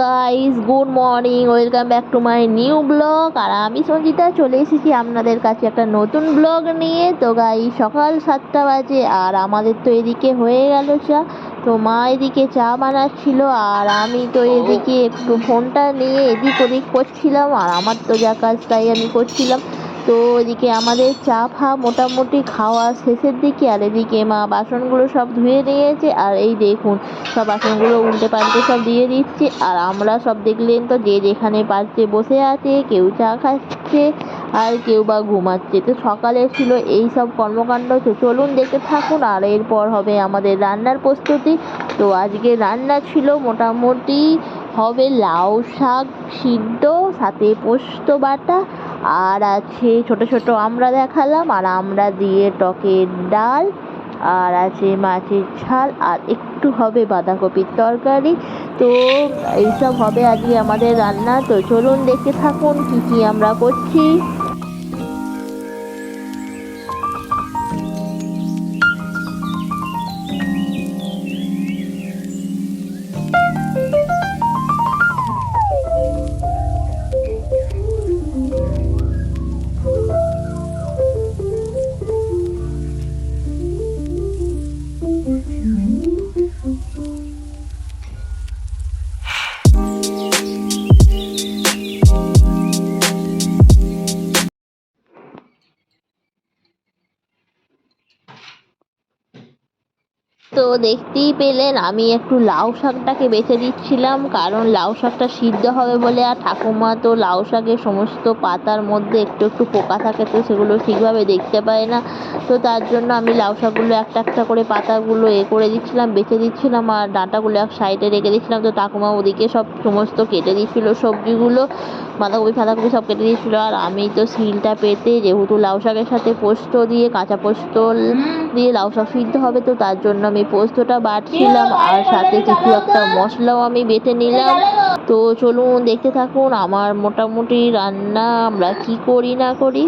Guys, good morning, welcome back to my new blog. আর আমি সঞ্জিতা চলে এসেছি আপনাদের কাছে একটা নতুন ব্লগ নিয়ে। তো গাইস, সকাল 7টা বাজে আর আমাদের তো এদিকে হয়ে গেল চা। তো মা এদিকে চা বানাচ্ছিল আর আমি তো এদিকে একটু ফোনটা নিয়ে এদিক ওদিক করছিলাম। আর আমার তো যা কাজ তাই আমি করছিলাম। তো এদিকে আমাদের চা ফা মোটামুটি খাওয়া শেষের দিকে। আর এদিকে মা বাসনগুলো সব ধুয়ে নিয়েছে। আর এই দেখুন, সব বাসনগুলো উল্টে পাল্টে সব দিয়ে দিচ্ছে। আর আমরা সব দেখলেন তো, যে যেখানে পারছে বসে আছে, কেউ চা খাচ্ছে আর কেউ বা ঘুমাচ্ছে। তো সকালে ছিল এই সব কর্মকাণ্ড। তো চলুন দেখতে থাকুন। আর এরপর হবে আমাদের রান্নার প্রস্তুতি। তো আজকে রান্না ছিল মোটামুটি হবে লাউ শাক সিদ্ধ, সাথে পোস্ত বাটা, আর আছে ছোট ছোট আমড়া দেখালাম, আর আমড়া দিয়ে টকের ডাল, আর আছে মাছের ঝাল, আর একটু হবে বাঁধাকপির তরকারি। তো এইসব হবে আজকে আমাদের রান্না। তো চলুন দেখতে থাকুন কি কি আমরা করছি। তো দেখতেই পেলেন আমি একটু লাউ শাকটাকে বেছে দিচ্ছিলাম, কারণ লাউ শাকটা সিদ্ধ হবে বলে। আর ঠাকুমা তো লাউ শাকের সমস্ত পাতার মধ্যে একটু একটু পোকা থাকে, তো সেগুলো ঠিকভাবে দেখতে পায় না। তো তার জন্য আমি লাউ শাকগুলো একটা একটা করে পাতাগুলো করে দিচ্ছিলাম, বেছে দিচ্ছিলাম, আর ডাঁটাগুলো এক সাইডে রেখে দিচ্ছিলাম। তো ঠাকুমা ওদিকে সব সমস্ত কেটে দিচ্ছিলো সবজিগুলো, বাঁধাকপি ফাঁধাকপি সব কেটে দিচ্ছিলো। আর আমি তো শিলটা পেতে, যেহেতু লাউ শাকের সাথে পোস্ত দিয়ে, কাঁচা পোস্ত দিয়ে লাউ শাক সিদ্ধ হবে, তো তার জন্য আমি পোস্তটা বাটছিলাম, আর সাথে কিছু একটা মশলাও আমি বেটে নিলাম। তো চলুন দেখতে থাকুন আমার মোটামুটি রান্না আমরা কি করি না করি।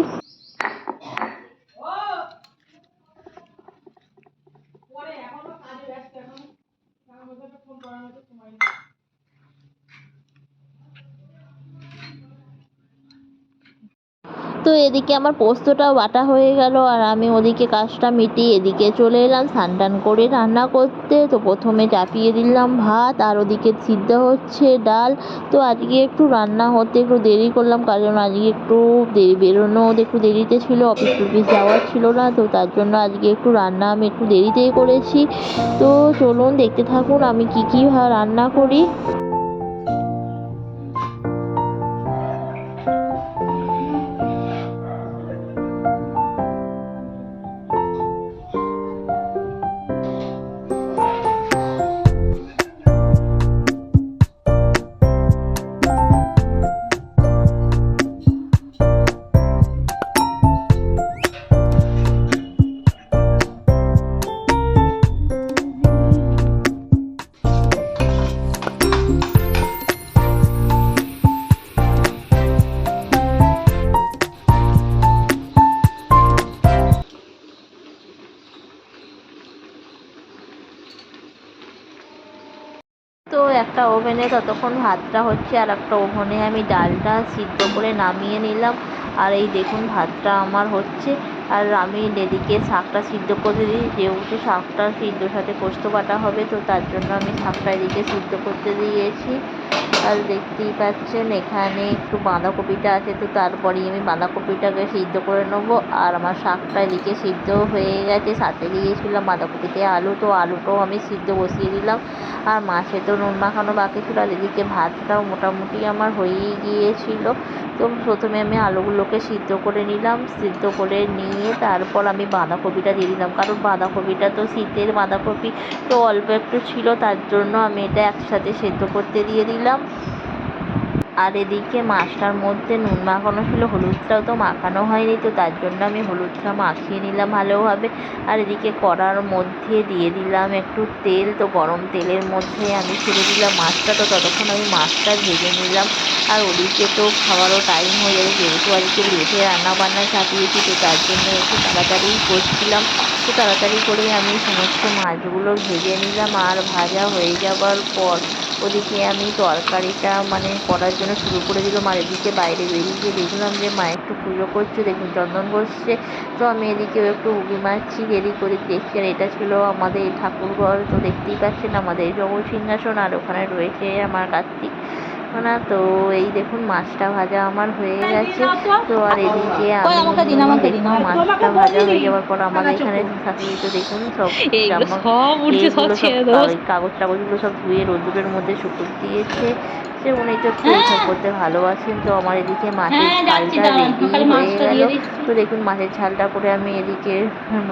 তো এদিকে আমার পোস্তটাও বাটা হয়ে গেল, আর আমি ওদিকে কাজটা মিটিয়ে এদিকে চলে এলাম স্নান টান করে রান্না করতে। তো প্রথমে চাপিয়ে দিলাম ভাত, আর ওদিকে সিদ্ধ হচ্ছে ডাল। তো আজকে একটু রান্না হতে একটু দেরি করলাম, কারণ আজকে একটু বেরোনো একটু দেরিতে ছিল, অফিস টফিস যাওয়ার ছিল না। তো তার জন্য আজকে একটু রান্না আমি একটু দেরিতেই করেছি। তো চলুন দেখতে থাকুন আমি কী কী রান্না করি। তো একটা ওভেনে ততক্ষণ ভাতটা হচ্ছে, আর একটা ওভেনে আমি ডালটা সিদ্ধ করে নামিয়ে নিলাম। আর এই দেখুন ভাতটা আমার হচ্ছে, আর আমি এদিকে শাকটা সিদ্ধ করে দিই, যেহেতু শাকটা সিদ্ধর সাথে পোস্ত বাটা হবে, তো তার জন্য আমি শাকটা এদিকে সিদ্ধ করতে দিয়েছি। আর দেখতেই পাচ্ছেন এখানে একটু বাঁধাকপিটা আছে, তো তারপরেই আমি বাঁধাকপিটাকে সিদ্ধ করে নেবো। আর আমার শাকটা এদিকে সিদ্ধ হয়ে গেছে, সাথে দিয়েছিলাম বাঁধাকপিতে আলু, তো আলুটাও আমি সিদ্ধ বসিয়ে দিলাম। আর মাছে তো নুন মাখানো বাকি ছিল, আর এদিকে ভাতটাও মোটামুটি আমার হয়েই গিয়েছিল। তো প্রথমে আমি আলুগুলোকে সিদ্ধ করে নিলাম, সিদ্ধ করে নিয়ে তারপর আমি বাঁধাকপিটা দিয়ে দিলাম, কারণ বাঁধাকপিটা তো শীতের বাঁধাকপি, তো অল্প একটু ছিল, তার জন্য আমি এটা একসাথে সেদ্ধ করতে দিয়ে দিলাম। আর এদিকে মাছটার মধ্যে নুন মাখানো ছিল, হলুদটাও তো মাখানো হয়নি, তো তার জন্য আমি হলুদটা মাখিয়ে নিলাম ভালোভাবে। আর এদিকে কড়ার মধ্যে দিয়ে দিলাম একটু তেল, তো গরম তেলের মধ্যে আমি ছেড়ে দিলাম মাছটা। তো ততক্ষণ আমি মাছটা ভেজে নিলাম। আর ওদিকে তো খাওয়ারও টাইম হয়ে যাবে, যেহেতু আজকে লেটে রান্নাবান্না চাপিয়েছি, তো তার জন্য একটু তাড়াতাড়ি করছিলাম। তো তাড়াতাড়ি করে আমি সমস্ত মাছগুলো ভেজে নিলাম। আর ভাজা হয়ে যাবার পর ওদিকে আমি তরকারিটা মানে করার জন্য শুরু করে দিলাম। আর এদিকে বাইরে বেরিয়ে গিয়ে দেখলাম যে মা একটু পুজো করছে, দেখুন চন্দন ঘষছে। তো আমি এদিকেও একটু উঁকি মারছি, এদিক ওদিক দেখছি। আর এটা ছিল আমাদের ঠাকুর ঘর, তো দেখতেই পাচ্ছেন আমাদের জগৎ সিংহাসন, আর ওখানে রয়েছে আমার কার্তিক না। তো এই দেখুন মাছটা ভাজা আমার হয়ে গেছে। তো আর এদিকে আমি দেখুন মাছটা ভাজা হয়ে যাওয়ার পর আমাদের এখানে শাশুড়ি তো দেখুন সব এইগুলো জামা সব উঠছে, সব এইগুলো সব ছেড়ে দেবো। কাগজ টাগজগুলো সব ধুয়ে রোদ্দুরের মধ্যে শুকুতে দিয়েছে। সে উনি তো একটু এইসব হ্যাঁ করতে ভালোবাসেন। তো আমার এদিকে মাছের হ্যাঁ, যাচ্ছি ঝালটা দাঁড়ান, রেডি খালি হয়ে মাছটা গেল। দিয়ে দিচ্ছি। তো দেখুন মাছের ঝালটা করে আমি এদিকে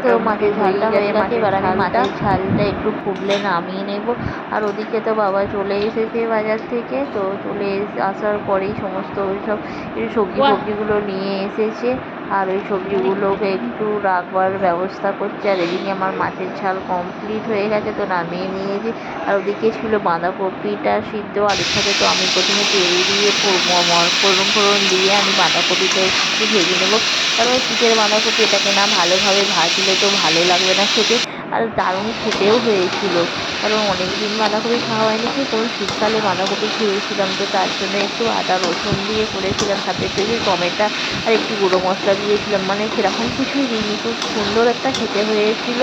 তো মাছের ঝালটা হয়ে গেছে। এবার আমি মাছের ঝালটা একটু ফুটলে নামিয়ে নেব। আর ওদিকে তো বাবা চলে এসেছে বাজার থেকে। তো চলে আসার পরেই সমস্ত ওইসব সবজি বাহ, ফবজিগুলো নিয়ে এসেছে। আর ওই সবজিগুলোকে একটু রাখবার ব্যবস্থা করছে। আর এদিকে আমার মাছের ঝাল কমপ্লিট হয়ে গেছে, তো নামিয়ে নিয়েছি। আর ওদিকে ছিল বাঁধাকপিটা সিদ্ধ আলুর সাথে। তো আমি প্রথমে তেল দিয়ে ফোড়ন ফোড়ন দিয়ে আমি বাঁধাকপিটা একটু ভেজে নেবো, কারণ শীতের বাঁধাকপি এটাকে না ভালোভাবে ভাজলে তো ভালো লাগবে না খেতে। আর দারুণ খেতেও হয়েছিল, কারণ অনেক দিন বাঁধাকপি খাওয়া হয়নি, কি কোন শীতকালে বাঁধাকপি খেয়েছিলাম। তো তার জন্য একটু আদা রসুন দিয়ে করেছিলাম, সাথে একটু টমেটো আর একটু গুঁড়ো মশলা দিয়েছিলাম, মানে সেরকম কিছুই দিইনি, খুব সুন্দর একটা খেতে হয়েছিল।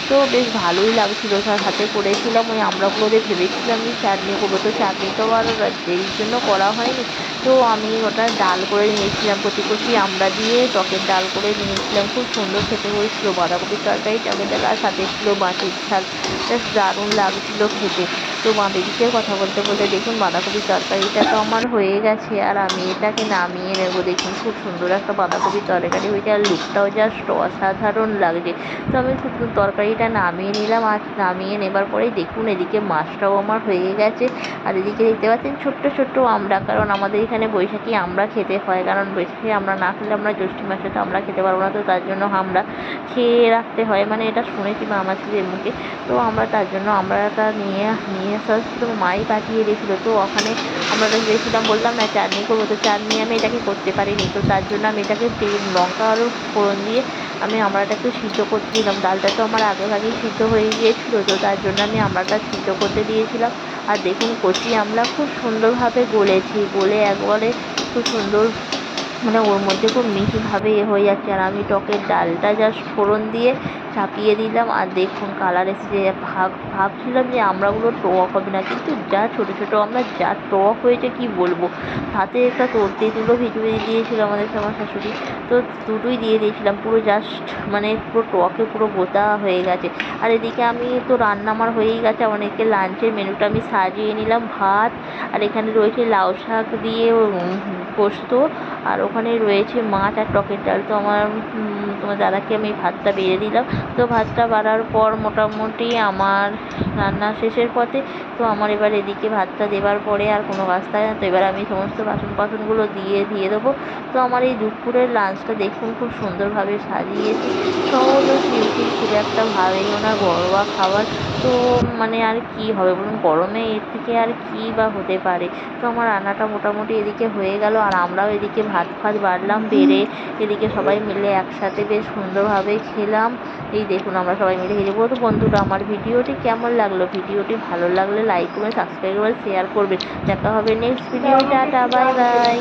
তো বেশ ভালোই লাগছিল। তার সাথে করেছিলাম ওই আমড়াগুলো দিয়ে ভেবেছিলাম যে চাটনি করবো, তো চাটনি তো আর দেরির জন্য করা হয়নি। তো আমি ওটা ডাল করে নিয়েছিলাম, কচি কচি আমড়া দিয়ে টকের ডাল করে নিয়েছিলাম, খুব সুন্দর খেতে হয়েছিল। বাঁধাকপির তরকারি টকের ডাল আর সাথে ছিল মাছের ঝাল, বেশ দারুণ লাগছিল খেতে। তো এদিকে কথা বলতে বলতে দেখুন বাঁধাকপির তরকারিটা তো আমার হয়ে গেছে, আর আমি এটাকে নামিয়ে নেব। দেখুন খুব সুন্দর একটা বাঁধাকপির তরকারি হয়েছে, আর লুকটাও জাস্ট অসাধারণ লাগছে। তো আমি তরকারিটা নামিয়ে নিলাম। আর নামিয়ে নেবার পরেই দেখুন এদিকে মাছটাও আমার হয়ে গেছে। আর এদিকে দেখতে পাচ্ছেন ছোট্ট ছোট্ট আমড়া, কারণ আমাদের এখানে বৈশাখী আমড়া খেতে হয়, কারণ বৈশাখী আমরা না খেলে আমরা জ্যৈষ্ঠ মাসে তো আমরা খেতে পারবো না। তো তার জন্য আমরা খেয়ে রাখতে হয়, মানে এটা শুনেছি মা মাছিদের মুখে। তো আমরা তার জন্য আমড়াটা নিয়ে নিয়ে আসা হচ্ছিলো, মাই পাঠিয়ে দিয়েছিলো। তো ওখানে আমড়াটা দিয়েছিলাম, বললাম না চাটনি করবো, তো চাটনি আমি এটাকে করতে পারিনি। তো তার জন্য আমি এটাকে তেল লঙ্কা আরও ফোড়ন দিয়ে আমি আমড়াটা একটু সিদ্ধ করতে দিলাম। ডালটা তো আমার আগেভাগেই সিদ্ধ হয়ে গিয়েছিলো, তো তার জন্য আমি আমড়াটা সিদ্ধ করতে দিয়েছিলাম। আর দেখুন কচি আমড়া খুব সুন্দরভাবে গলেছে, গলে একবারে খুব সুন্দর, মানে ওর মধ্যে খুব মিহিভাবে হয়ে যাচ্ছে। আর আমি টকের ডালটা জাস্ট ফোড়ন দিয়ে চাপিয়ে দিলাম। আর দেখুন কালার এসেছে। ভাবছিলাম যে আমড়াগুলো টক হবে না, কিন্তু যা ছোটো ছোটো আমড়া যা টক হয়েছে কি বলবো। সাথে একটা তেঁতুলও ভিজিয়ে দিয়েছিল আমার শাশুড়ি। তো দুটোই দিয়ে দিয়েছিলাম, পুরো জাস্ট মানে পুরো টকে পুরো গোটা হয়ে গেছে। আর এদিকে আমি তো রান্না আমার হয়েই গেছে, অনেকে লাঞ্চের মেনুটা আমি সাজিয়ে নিলাম। ভাত, আর এখানে রয়েছে লাউ শাক দিয়ে পোস্ত, আর ওখানে রয়েছে মাছ আর টকের ডাল। তো তোমার দাদাকে আমি ভাতটা বেড়ে দিলাম। তো ভাতটা বাড়ার পর মোটামুটি আমার রান্না শেষের পথে। তো আমার এবার এদিকে ভাতটা দেওয়ার পরে আর কোনো কাজ থাকে না। তো এবার আমি সমস্ত বাসনগুলো দিয়ে দেবো। তো আমার এই দুপুরের লাঞ্চটা দেখুন খুব সুন্দরভাবে সাজিয়েছি, সহজ ও সিম্পল, খুব একটা ভালোইও না, ঘরোয়া খাবার। তো মানে আর কি হবে বলুন, গরমে এর থেকে আর কী বা হতে পারে। তো আমার রান্নাটা মোটামুটি এদিকে হয়ে গেল, আর আমরাও এদিকে ভাত বাড়লাম বেড়ে এদিকে সবাই মিলে একসাথে বেশ সুন্দরভাবে খেলাম। এই দেখুন আমরা সবাই মিলে খেয়ে তো বন্ধুরা, আমার ভিডিওটি কেমন লাগলো? ভিডিওটি ভালো লাগলে লাইক করবেন, সাবস্ক্রাইব করবেন, শেয়ার করবেন। দেখা হবে next video. Tata, bye bye.